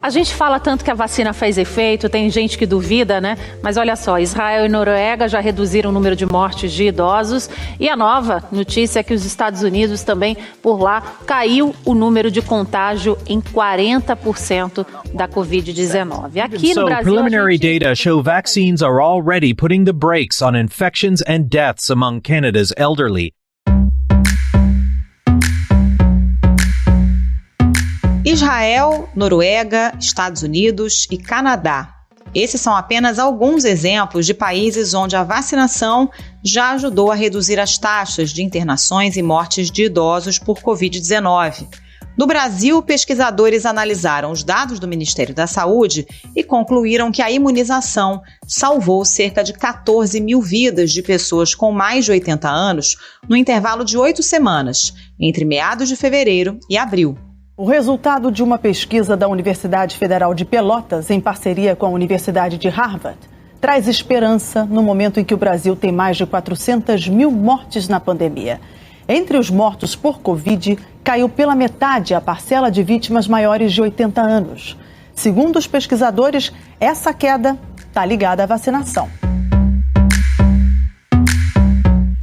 A gente fala tanto que a vacina faz efeito, tem gente que duvida, né? Mas olha só, Israel e Noruega já reduziram o número de mortes de idosos e a nova notícia é que os Estados Unidos também, por lá, caiu o número de contágio em 40% da Covid-19. Aqui no Brasil, preliminary data show vaccines are already putting the brakes on infections and deaths among Canada's elderly. Israel, Noruega, Estados Unidos e Canadá. Esses são apenas alguns exemplos de países onde a vacinação já ajudou a reduzir as taxas de internações e mortes de idosos por Covid-19. No Brasil, pesquisadores analisaram os dados do Ministério da Saúde e concluíram que a imunização salvou cerca de 14 mil vidas de pessoas com mais de 80 anos no intervalo de 8 semanas, entre meados de fevereiro e abril. O resultado de uma pesquisa da Universidade Federal de Pelotas, em parceria com a Universidade de Harvard, traz esperança no momento em que o Brasil tem mais de 400 mil mortes na pandemia. Entre os mortos por Covid, caiu pela metade a parcela de vítimas maiores de 80 anos. Segundo os pesquisadores, essa queda está ligada à vacinação.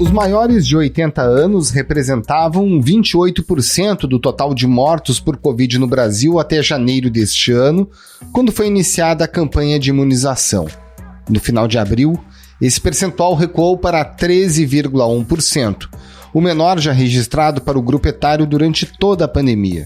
Os maiores de 80 anos representavam 28% do total de mortos por Covid no Brasil até janeiro deste ano, quando foi iniciada a campanha de imunização. No final de abril, esse percentual recuou para 13,1%, o menor já registrado para o grupo etário durante toda a pandemia.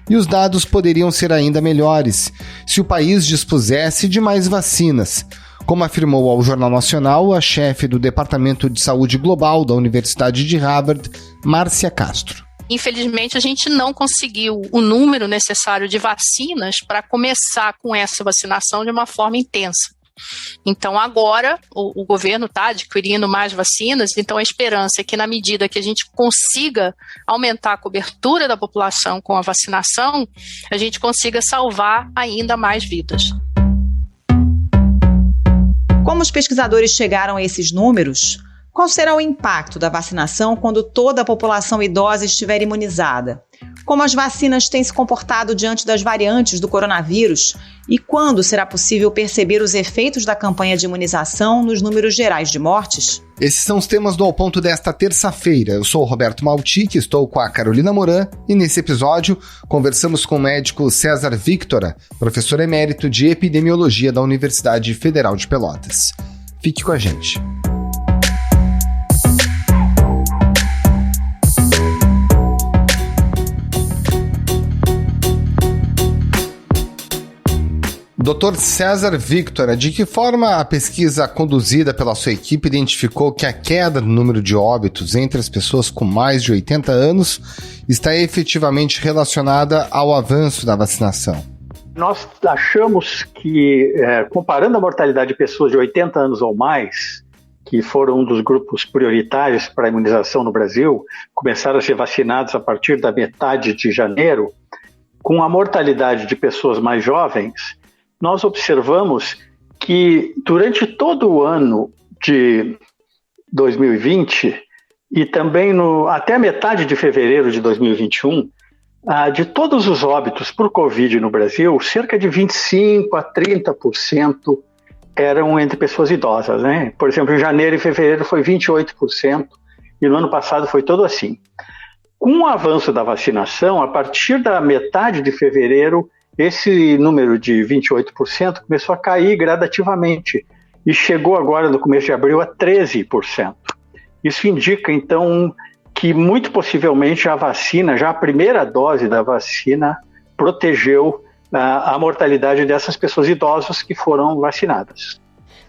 E os dados poderiam ser ainda melhores se o país dispusesse de mais vacinas, como afirmou ao Jornal Nacional a chefe do Departamento de Saúde Global da Universidade de Harvard, Márcia Castro. Infelizmente, a gente não conseguiu o número necessário de vacinas para começar com essa vacinação de uma forma intensa. Então, agora, o governo está adquirindo mais vacinas, então a esperança é que, na medida que a gente consiga aumentar a cobertura da população com a vacinação, a gente consiga salvar ainda mais vidas. Como os pesquisadores chegaram a esses números? Qual será o impacto da vacinação quando toda a população idosa estiver imunizada? Como as vacinas têm se comportado diante das variantes do coronavírus? E quando será possível perceber os efeitos da campanha de imunização nos números gerais de mortes? Esses são os temas do Ao Ponto desta terça-feira. Eu sou o Roberto Maltic, estou com a Carolina Moran e nesse episódio conversamos com o médico César Victora, professor emérito de epidemiologia da Universidade Federal de Pelotas. Fique com a gente. Dr. César Victora, de que forma a pesquisa conduzida pela sua equipe identificou que a queda no número de óbitos entre as pessoas com mais de 80 anos está efetivamente relacionada ao avanço da vacinação? Nós achamos que, comparando a mortalidade de pessoas de 80 anos ou mais, que foram um dos grupos prioritários para a imunização no Brasil, começaram a ser vacinados a partir da metade de janeiro, com a mortalidade de pessoas mais jovens, nós observamos que durante todo o ano de 2020 e também até a metade de fevereiro de 2021, de todos os óbitos por Covid no Brasil, cerca de 25% a 30% eram entre pessoas idosas, né? Por exemplo, em janeiro e fevereiro foi 28% e no ano passado foi todo assim. Com o avanço da vacinação, a partir da metade de fevereiro, esse número de 28% começou a cair gradativamente e chegou agora no começo de abril a 13%. Isso indica, então, que muito possivelmente a vacina, já a primeira dose da vacina, protegeu a mortalidade dessas pessoas idosas que foram vacinadas.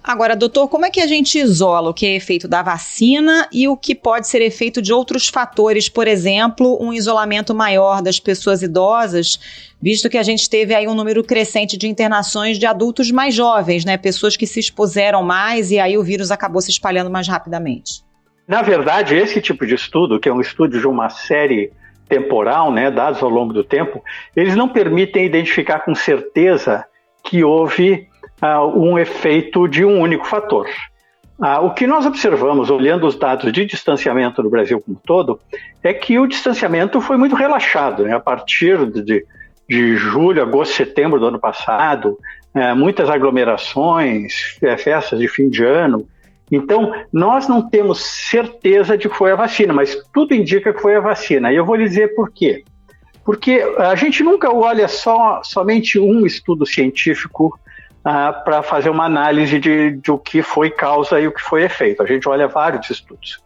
Agora, doutor, como é que a gente isola o que é efeito da vacina e o que pode ser efeito de outros fatores? Por exemplo, um isolamento maior das pessoas idosas, visto que a gente teve aí um número crescente de internações de adultos mais jovens, né? Pessoas que se expuseram mais e aí o vírus acabou se espalhando mais rapidamente. Na verdade, esse tipo de estudo, que é um estudo de uma série temporal, né, dados ao longo do tempo, eles não permitem identificar com certeza que houve um efeito de um único fator. O que nós observamos, olhando os dados de distanciamento no Brasil como um todo, é que o distanciamento foi muito relaxado, né? A partir de julho, agosto, setembro do ano passado, muitas aglomerações, festas de fim de ano. Então, nós não temos certeza de que foi a vacina, mas tudo indica que foi a vacina. E eu vou lhe dizer por quê. Porque a gente nunca olha somente um estudo científico para fazer uma análise de o que foi causa e o que foi efeito. A gente olha vários estudos.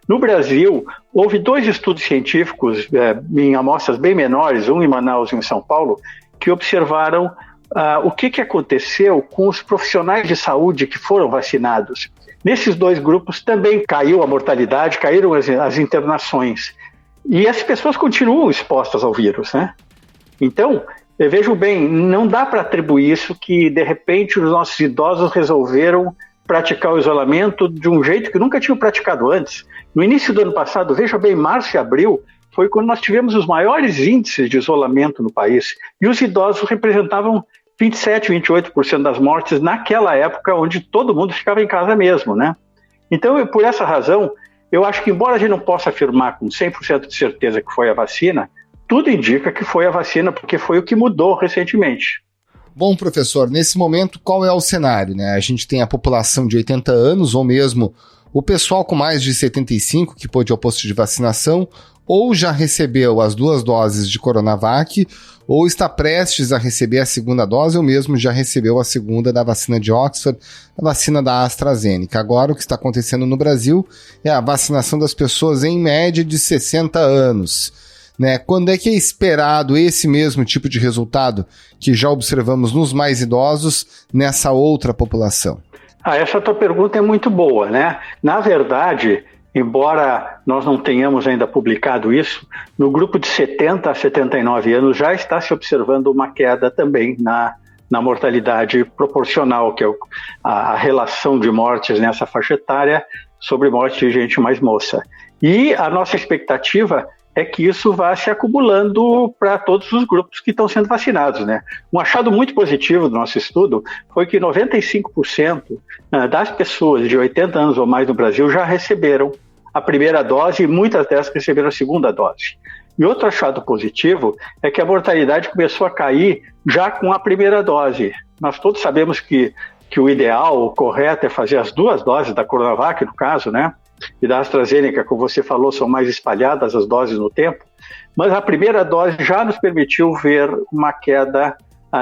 No Brasil, houve 2 estudos científicos em amostras bem menores, um em Manaus e um em São Paulo, que observaram o que aconteceu com os profissionais de saúde que foram vacinados. Nesses 2 grupos também caiu a mortalidade, caíram as internações. E as pessoas continuam expostas ao vírus, né? Então, vejam bem, não dá para atribuir isso que, de repente, os nossos idosos resolveram praticar o isolamento de um jeito que nunca tinham praticado antes. No início do ano passado, veja bem, março e abril, foi quando nós tivemos os maiores índices de isolamento no país. E os idosos representavam 27%, 28% das mortes naquela época onde todo mundo ficava em casa mesmo, né? Então, por essa razão, eu acho que, embora a gente não possa afirmar com 100% de certeza que foi a vacina, tudo indica que foi a vacina, porque foi o que mudou recentemente. Bom, professor, nesse momento, qual é o cenário, né? A gente tem a população de 80 anos, ou mesmo o pessoal com mais de 75 que pôde ao posto de vacinação, ou já recebeu as 2 doses de Coronavac, ou está prestes a receber a segunda dose, ou mesmo já recebeu a segunda da vacina de Oxford, a vacina da AstraZeneca. Agora, o que está acontecendo no Brasil é a vacinação das pessoas em média de 60 anos. Né? Quando é que é esperado esse mesmo tipo de resultado que já observamos nos mais idosos nessa outra população? Essa tua pergunta é muito boa, né? Na verdade, embora nós não tenhamos ainda publicado isso, no grupo de 70 a 79 anos já está se observando uma queda também na mortalidade proporcional, que é a relação de mortes nessa faixa etária sobre morte de gente mais moça. E a nossa expectativa é que isso vá se acumulando para todos os grupos que estão sendo vacinados, né? Um achado muito positivo do nosso estudo foi que 95% das pessoas de 80 anos ou mais no Brasil já receberam a primeira dose e muitas delas receberam a segunda dose. E outro achado positivo é que a mortalidade começou a cair já com a primeira dose. Nós todos sabemos que o ideal, o correto é fazer as 2 doses da Coronavac, no caso, né? E da AstraZeneca, como você falou, são mais espalhadas as doses no tempo, mas a primeira dose já nos permitiu ver uma queda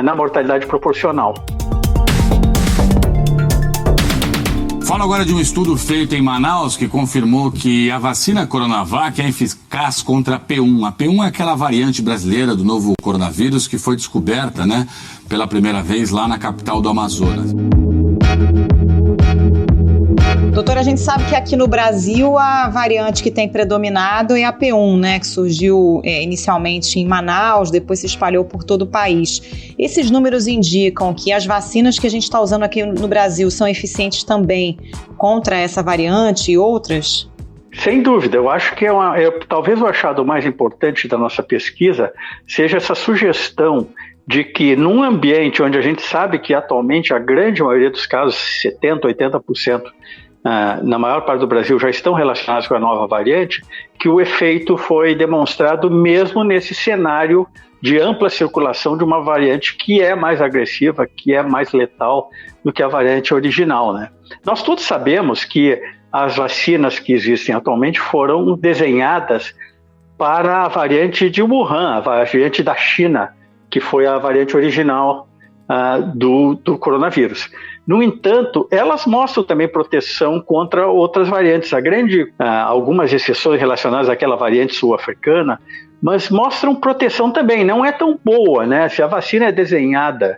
na mortalidade proporcional. Falo agora de um estudo feito em Manaus que confirmou que a vacina Coronavac é eficaz contra a P1. A P1 é aquela variante brasileira do novo coronavírus que foi descoberta, né, pela primeira vez lá na capital do Amazonas. Doutora, a gente sabe que aqui no Brasil a variante que tem predominado é a P1, né, que surgiu inicialmente em Manaus, depois se espalhou por todo o país. Esses números indicam que as vacinas que a gente está usando aqui no Brasil são eficientes também contra essa variante e outras? Sem dúvida, eu acho que talvez o achado mais importante da nossa pesquisa seja essa sugestão de que num ambiente onde a gente sabe que atualmente a grande maioria dos casos, 70%, 80%, na maior parte do Brasil já estão relacionados com a nova variante, que o efeito foi demonstrado mesmo nesse cenário de ampla circulação de uma variante que é mais agressiva, que é mais letal do que a variante original, né? Nós todos sabemos que as vacinas que existem atualmente foram desenhadas para a variante de Wuhan, a variante da China, que foi a variante original do coronavírus. No entanto, elas mostram também proteção contra outras variantes. Algumas exceções relacionadas àquela variante sul-africana, mas mostram proteção também. Não é tão boa, né? Se a vacina é desenhada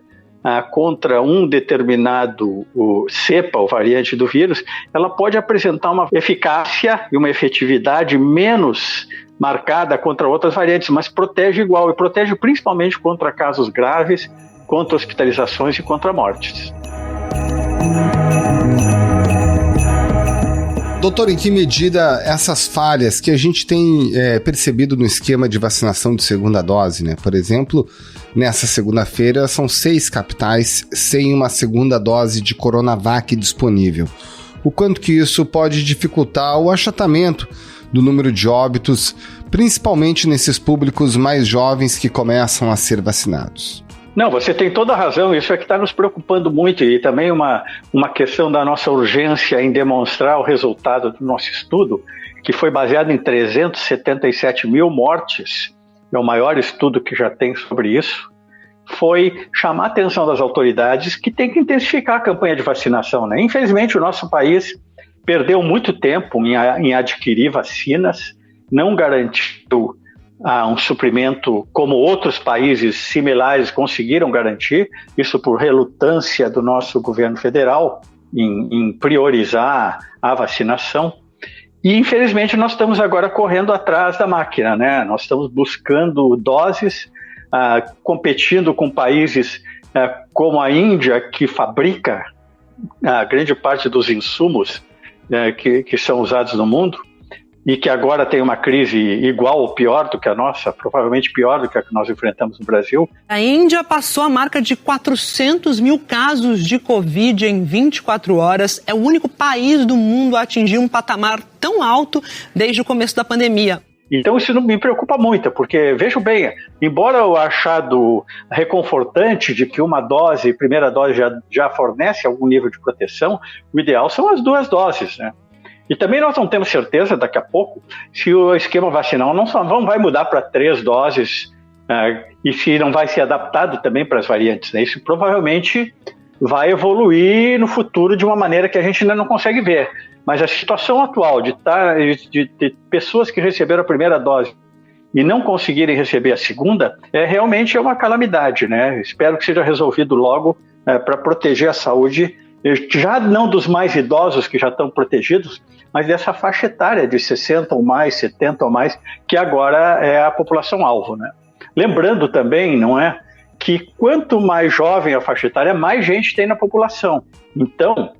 contra um determinado cepa ou variante do vírus, ela pode apresentar uma eficácia e uma efetividade menos marcada contra outras variantes, mas protege igual, e protege principalmente contra casos graves, contra hospitalizações e contra mortes. Doutor, em que medida essas falhas que a gente tem percebido no esquema de vacinação de segunda dose, né? Por exemplo, nessa segunda-feira são 6 capitais sem uma segunda dose de Coronavac disponível. O quanto que isso pode dificultar o achatamento do número de óbitos principalmente nesses públicos mais jovens que começam a ser vacinados? Não, você tem toda a razão, isso é que está nos preocupando muito e também uma questão da nossa urgência em demonstrar o resultado do nosso estudo, que foi baseado em 377 mil mortes, é o maior estudo que já tem sobre isso, foi chamar a atenção das autoridades que tem que intensificar a campanha de vacinação, né? Infelizmente, o nosso país perdeu muito tempo em adquirir vacinas, não garantiu um suprimento como outros países similares conseguiram garantir, isso por relutância do nosso governo federal em priorizar a vacinação. E, infelizmente, nós estamos agora correndo atrás da máquina, né? Nós estamos buscando doses, competindo com países como a Índia, que fabrica a grande parte dos insumos que são usados no mundo, e que agora tem uma crise igual ou pior do que a nossa, provavelmente pior do que a que nós enfrentamos no Brasil. A Índia passou a marca de 400 mil casos de Covid em 24 horas. É o único país do mundo a atingir um patamar tão alto desde o começo da pandemia. Então isso não me preocupa muito, porque, vejo bem, embora o achado reconfortante de que uma dose, primeira dose já fornece algum nível de proteção, o ideal são as 2 doses, né? E também nós não temos certeza, daqui a pouco, se o esquema vacinal não vai mudar para 3 doses e se não vai ser adaptado também para as variantes, né? Isso provavelmente vai evoluir no futuro de uma maneira que a gente ainda não consegue ver. Mas a situação atual de pessoas que receberam a primeira dose e não conseguirem receber a segunda, realmente é uma calamidade, né? Espero que seja resolvido logo para proteger a saúde, já não dos mais idosos que já estão protegidos, mas dessa faixa etária de 60 ou mais, 70 ou mais, que agora é a população-alvo, né? Lembrando também, não é, que quanto mais jovem a faixa etária, mais gente tem na população. Então,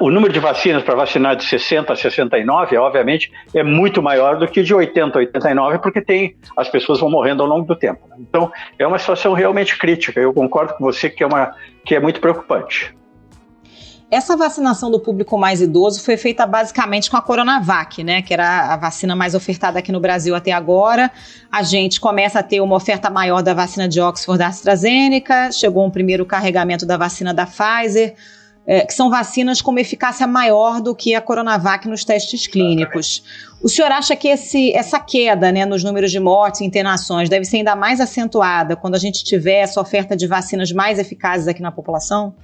o número de vacinas para vacinar de 60 a 69, obviamente, é muito maior do que de 80 a 89, porque as pessoas vão morrendo ao longo do tempo, né? Então, é uma situação realmente crítica. Eu concordo com você que é muito preocupante. Essa vacinação do público mais idoso foi feita basicamente com a Coronavac, né, que era a vacina mais ofertada aqui no Brasil até agora. A gente começa a ter uma oferta maior da vacina de Oxford da AstraZeneca, chegou um primeiro carregamento da vacina da Pfizer, que são vacinas com uma eficácia maior do que a Coronavac nos testes clínicos. O senhor acha que essa queda, né, nos números de mortes e internações deve ser ainda mais acentuada quando a gente tiver essa oferta de vacinas mais eficazes aqui na população?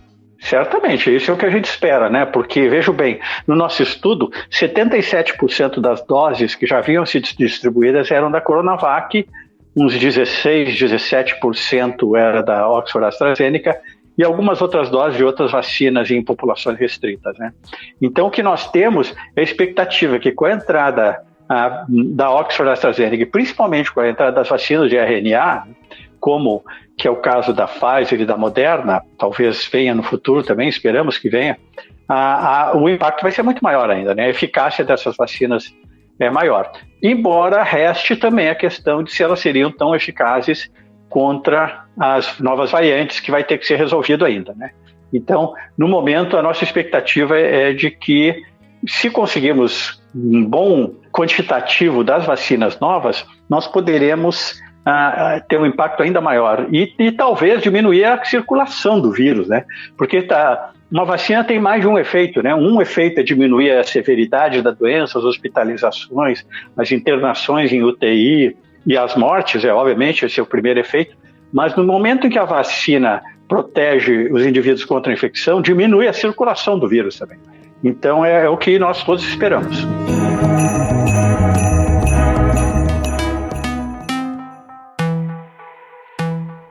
Certamente, isso é o que a gente espera, né? Porque, vejo bem, no nosso estudo, 77% das doses que já haviam sido distribuídas eram da Coronavac, uns 16, 17% era da Oxford AstraZeneca e algumas outras doses de outras vacinas em populações restritas, né? Então, o que nós temos é a expectativa que com a entrada da Oxford AstraZeneca, e principalmente com a entrada das vacinas de RNA, como que é o caso da Pfizer e da Moderna, talvez venha no futuro também, esperamos que venha, o impacto vai ser muito maior ainda, né? A eficácia dessas vacinas é maior. Embora reste também a questão de se elas seriam tão eficazes contra as novas variantes, que vai ter que ser resolvido ainda, né? Então, no momento, a nossa expectativa é de que, se conseguirmos um bom quantitativo das vacinas novas, nós poderemos ter um impacto ainda maior e talvez diminuir a circulação do vírus, né? Porque uma vacina tem mais de um efeito, né? Um efeito é diminuir a severidade da doença, as hospitalizações, as internações em UTI e as mortes, obviamente esse é o primeiro efeito, mas no momento em que a vacina protege os indivíduos contra a infecção, diminui a circulação do vírus também. Então é o que nós todos esperamos.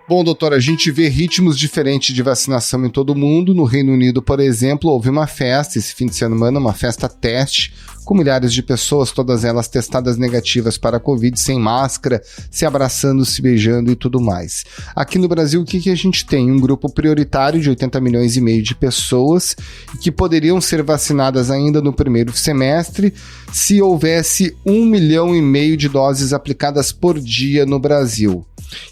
Bom, doutor, a gente vê ritmos diferentes de vacinação em todo o mundo. No Reino Unido, por exemplo, houve uma festa esse fim de semana, uma festa teste, com milhares de pessoas, todas elas testadas negativas para a Covid, sem máscara, se abraçando, se beijando e tudo mais. Aqui no Brasil, o que a gente tem? Um grupo prioritário de 80 milhões e meio de pessoas que poderiam ser vacinadas ainda no primeiro semestre se houvesse 1,5 milhão de doses aplicadas por dia no Brasil.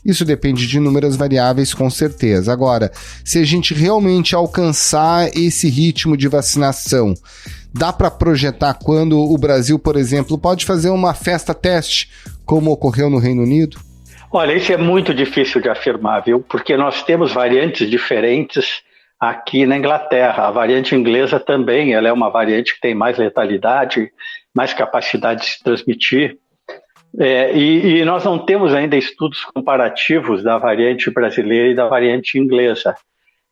Isso depende de inúmeras variáveis, com certeza. Agora, se a gente realmente alcançar esse ritmo de vacinação, Dá para projetar quando o Brasil, por exemplo, pode fazer uma festa teste, como ocorreu no Reino Unido? Olha, isso é muito difícil de afirmar, viu? Porque nós temos variantes diferentes aqui na Inglaterra. A variante inglesa também, ela é uma variante que tem mais letalidade, mais capacidade de se transmitir. E nós não temos ainda estudos comparativos da variante brasileira e da variante inglesa.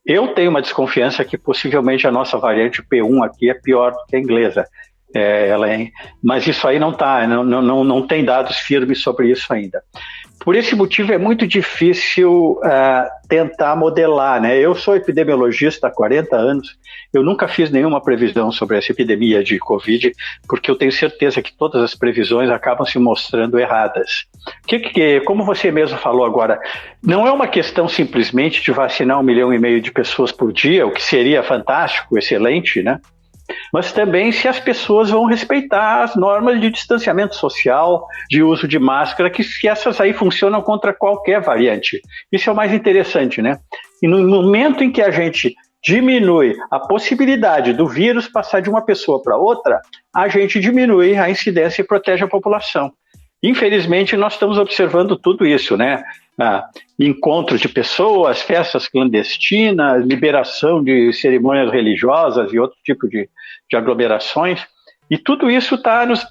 Eu tenho uma desconfiança que possivelmente a nossa variante P1 aqui é pior do que a inglesa. Mas isso aí não tem dados firmes sobre isso ainda. Por esse motivo é muito difícil tentar modelar, né? Eu sou epidemiologista há 40 anos, eu nunca fiz nenhuma previsão sobre essa epidemia de Covid, porque eu tenho certeza que todas as previsões acabam se mostrando erradas. Como você mesmo falou agora, não é uma questão simplesmente de vacinar 1,5 milhão de pessoas por dia, o que seria fantástico, excelente, né? Mas também se as pessoas vão respeitar as normas de distanciamento social, de uso de máscara, que essas aí funcionam contra qualquer variante. Isso é o mais interessante, né? E no momento em que a gente diminui a possibilidade do vírus passar de uma pessoa para outra, a gente diminui a incidência e protege a população. Infelizmente, nós estamos observando tudo isso, né? Encontros de pessoas, festas clandestinas, liberação de cerimônias religiosas e outro tipo de aglomerações. E tudo isso está nas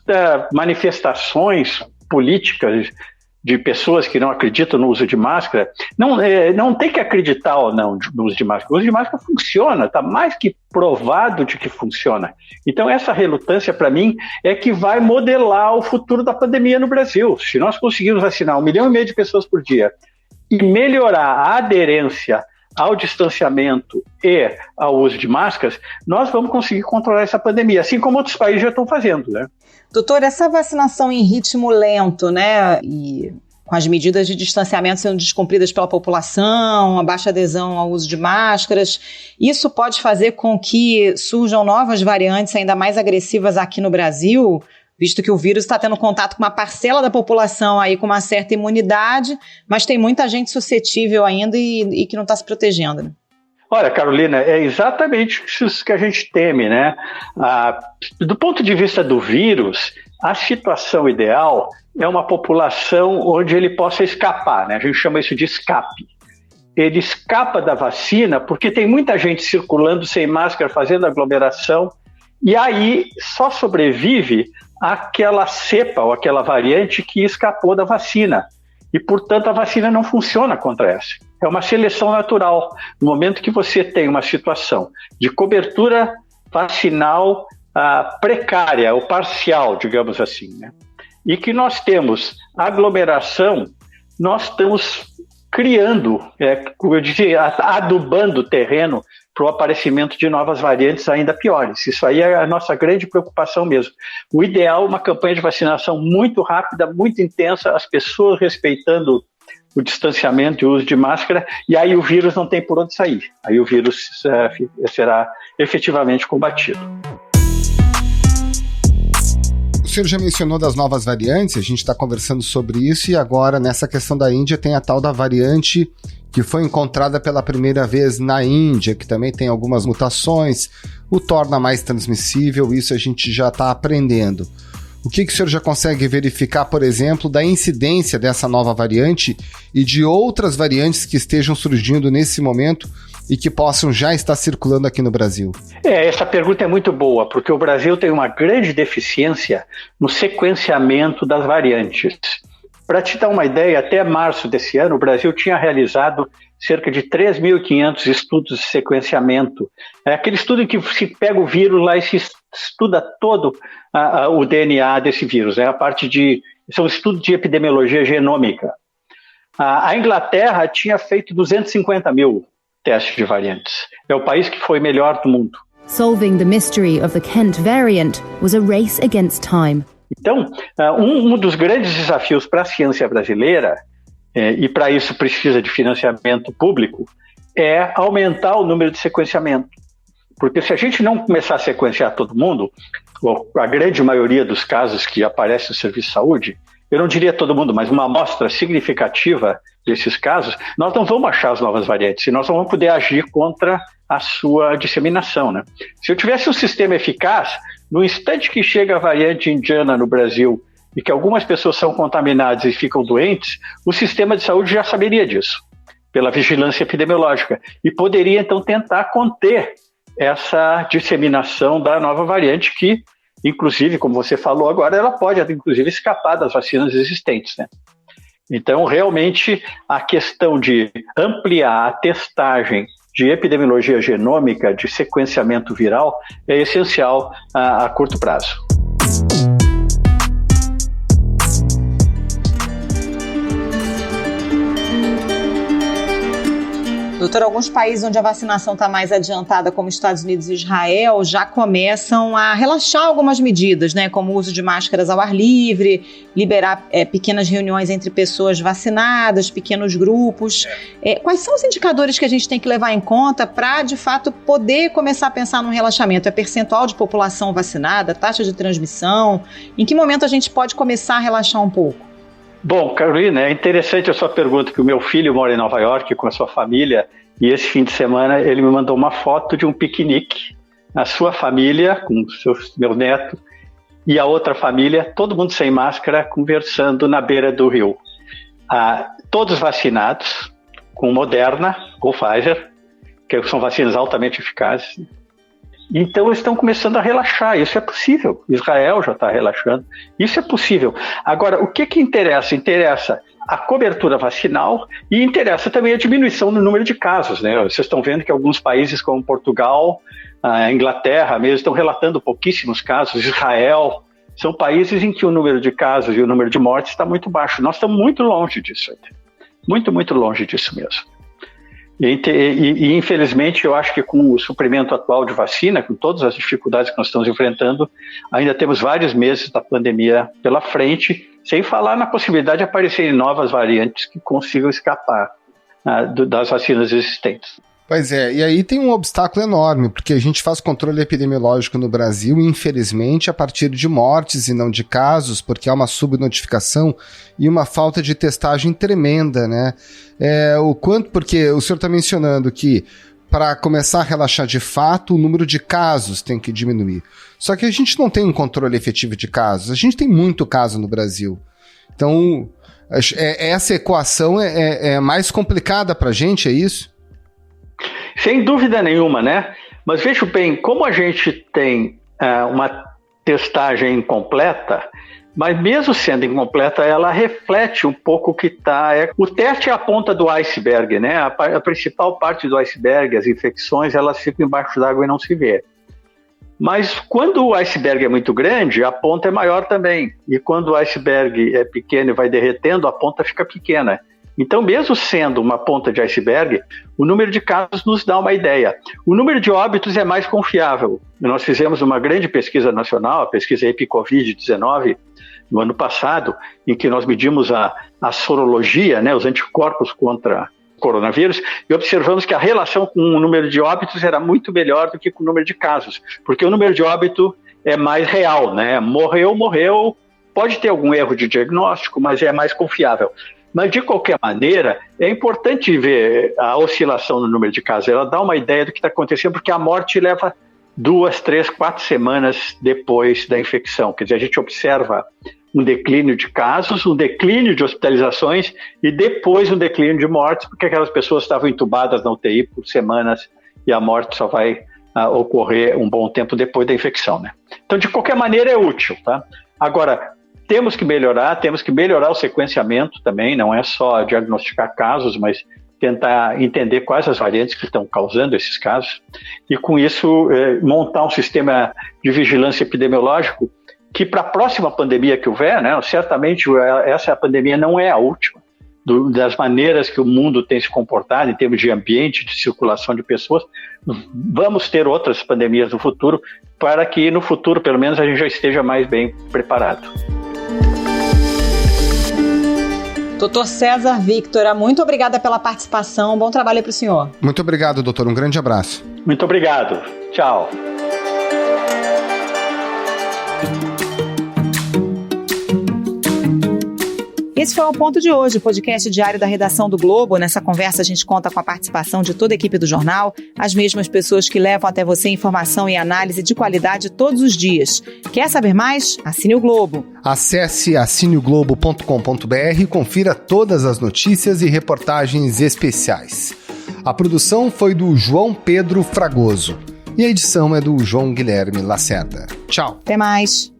manifestações políticas de pessoas que não acreditam no uso de máscara. Não tem que acreditar ou não no uso de máscara. O uso de máscara funciona, está mais que provado de que funciona. Então essa relutância, para mim, é que vai modelar o futuro da pandemia no Brasil. Se nós conseguirmos vacinar 1,5 milhão de pessoas por dia e melhorar a aderência ao distanciamento e ao uso de máscaras, nós vamos conseguir controlar essa pandemia, assim como outros países já estão fazendo, né? Doutor, essa vacinação em ritmo lento, né, e com as medidas de distanciamento sendo descumpridas pela população, a baixa adesão ao uso de máscaras, isso pode fazer com que surjam novas variantes ainda mais agressivas aqui no Brasil, visto que o vírus está tendo contato com uma parcela da população aí com uma certa imunidade, mas tem muita gente suscetível ainda e que não está se protegendo, né? Olha, Carolina, é exatamente isso que a gente teme, né? Do ponto de vista do vírus, a situação ideal é uma população onde ele possa escapar, né? A gente chama isso de escape. Ele escapa da vacina porque tem muita gente circulando sem máscara, fazendo aglomeração, e aí só sobrevive aquela cepa ou aquela variante que escapou da vacina. E, portanto, a vacina não funciona contra essa. É uma seleção natural. No momento que você tem uma situação de cobertura vacinal precária ou parcial, digamos assim, né? E que nós temos aglomeração, nós estamos criando, eu diria, adubando o terreno para o aparecimento de novas variantes ainda piores. Isso aí é a nossa grande preocupação mesmo. O ideal é uma campanha de vacinação muito rápida, muito intensa, as pessoas respeitando o distanciamento e o uso de máscara, e aí o vírus não tem por onde sair. Aí o vírus será efetivamente combatido. O senhor já mencionou das novas variantes, a gente está conversando sobre isso, e agora nessa questão da Índia tem a tal da variante que foi encontrada pela primeira vez na Índia, que também tem algumas mutações, o torna mais transmissível, isso a gente já está aprendendo. O que o senhor já consegue verificar, por exemplo, da incidência dessa nova variante e de outras variantes que estejam surgindo nesse momento e que possam já estar circulando aqui no Brasil? Essa pergunta é muito boa, porque o Brasil tem uma grande deficiência no sequenciamento das variantes. Para te dar uma ideia, até março desse ano, o Brasil tinha realizado cerca de 3.500 estudos de sequenciamento. É aquele estudo em que se pega o vírus lá e se estuda todo o DNA desse vírus. São estudos de epidemiologia genômica. A Inglaterra tinha feito 250 mil testes de variantes. É o país que foi melhor do mundo. Solving the mystery of the Kent variant was a race against time. Então, um dos grandes desafios para a ciência brasileira, e para isso precisa de financiamento público, é aumentar o número de sequenciamento. Porque se a gente não começar a sequenciar todo mundo, a grande maioria dos casos que aparecem no serviço de saúde, eu não diria todo mundo, mas uma amostra significativa desses casos, nós não vamos achar as novas variantes e nós não vamos poder agir contra a sua disseminação, né? Se eu tivesse um sistema eficaz, No instante que chega a variante indiana no Brasil e que algumas pessoas são contaminadas e ficam doentes, o sistema de saúde já saberia disso, pela vigilância epidemiológica, e poderia então tentar conter essa disseminação da nova variante que, inclusive, como você falou agora, ela pode, inclusive, escapar das vacinas existentes, né? Então, realmente, a questão de ampliar a testagem de epidemiologia genômica, de sequenciamento viral, é essencial a curto prazo. Doutor, alguns países onde a vacinação está mais adiantada, como Estados Unidos e Israel, já começam a relaxar algumas medidas, né? Como o uso de máscaras ao ar livre, liberar pequenas reuniões entre pessoas vacinadas, pequenos grupos. Quais são os indicadores que a gente tem que levar em conta para, de fato, poder começar a pensar num relaxamento? É percentual de população vacinada, taxa de transmissão? Em que momento a gente pode começar a relaxar um pouco? Bom, Carolina, é interessante a sua pergunta, que o meu filho mora em Nova York com a sua família, e esse fim de semana ele me mandou uma foto de um piquenique, a sua família, com meu neto, e a outra família, todo mundo sem máscara, conversando na beira do rio. Todos vacinados, com Moderna ou Pfizer, que são vacinas altamente eficazes. Então eles estão começando a relaxar, isso é possível. Israel já está relaxando, isso é possível. Agora, o que interessa? Interessa a cobertura vacinal e interessa também a diminuição no número de casos, né? Vocês estão vendo que alguns países como Portugal, a Inglaterra mesmo, estão relatando pouquíssimos casos. Israel, são países em que o número de casos e o número de mortes está muito baixo. Nós estamos muito longe disso, muito, muito longe disso mesmo. E infelizmente eu acho que com o suprimento atual de vacina, com todas as dificuldades que nós estamos enfrentando, ainda temos vários meses da pandemia pela frente, sem falar na possibilidade de aparecerem novas variantes que consigam escapar das vacinas existentes. Pois é, e aí tem um obstáculo enorme, porque a gente faz controle epidemiológico no Brasil, infelizmente, a partir de mortes e não de casos, porque há uma subnotificação e uma falta de testagem tremenda, né? Porque o senhor está mencionando que para começar a relaxar de fato, o número de casos tem que diminuir. Só que a gente não tem um controle efetivo de casos, a gente tem muito caso no Brasil. Então, essa equação é mais complicada para a gente, é isso? Sem dúvida nenhuma, né? Mas veja bem, como a gente tem uma testagem incompleta, mas mesmo sendo incompleta, ela reflete um pouco o que está... O teste é a ponta do iceberg, né? A principal parte do iceberg, as infecções, elas ficam embaixo d'água e não se vê. Mas quando o iceberg é muito grande, a ponta é maior também. E quando o iceberg é pequeno e vai derretendo, a ponta fica pequena. Então, mesmo sendo uma ponta de iceberg, o número de casos nos dá uma ideia. O número de óbitos é mais confiável. Nós fizemos uma grande pesquisa nacional, a pesquisa EpiCovid-19, no ano passado, em que nós medimos a sorologia, né, os anticorpos contra o coronavírus, e observamos que a relação com o número de óbitos era muito melhor do que com o número de casos, porque o número de óbito é mais real, né? Morreu, pode ter algum erro de diagnóstico, mas é mais confiável. Mas, de qualquer maneira, é importante ver a oscilação no número de casos. Ela dá uma ideia do que está acontecendo, porque a morte leva 2, 3, 4 semanas depois da infecção. Quer dizer, a gente observa um declínio de casos, um declínio de hospitalizações e depois um declínio de mortes, porque aquelas pessoas estavam entubadas na UTI por semanas e a morte só vai ocorrer um bom tempo depois da infecção, né? Então, de qualquer maneira, é útil, tá? Agora, temos que melhorar o sequenciamento também, não é só diagnosticar casos, mas tentar entender quais as variantes que estão causando esses casos e, com isso, montar um sistema de vigilância epidemiológico que, para a próxima pandemia que houver, né, certamente essa pandemia não é a última, das maneiras que o mundo tem se comportado em termos de ambiente, de circulação de pessoas, vamos ter outras pandemias no futuro, para que no futuro, pelo menos, a gente já esteja mais bem preparado. Doutor César Victor, muito obrigada pela participação. Bom trabalho para o senhor. Muito obrigado, doutor. Um grande abraço. Muito obrigado. Tchau. Esse foi o Ponto de Hoje, o podcast diário da redação do Globo. Nessa conversa a gente conta com a participação de toda a equipe do jornal, as mesmas pessoas que levam até você informação e análise de qualidade todos os dias. Quer saber mais? Assine o Globo. Acesse assineoglobo.com.br e confira todas as notícias e reportagens especiais. A produção foi do João Pedro Fragoso e a edição é do João Guilherme Lacerda. Tchau. Até mais.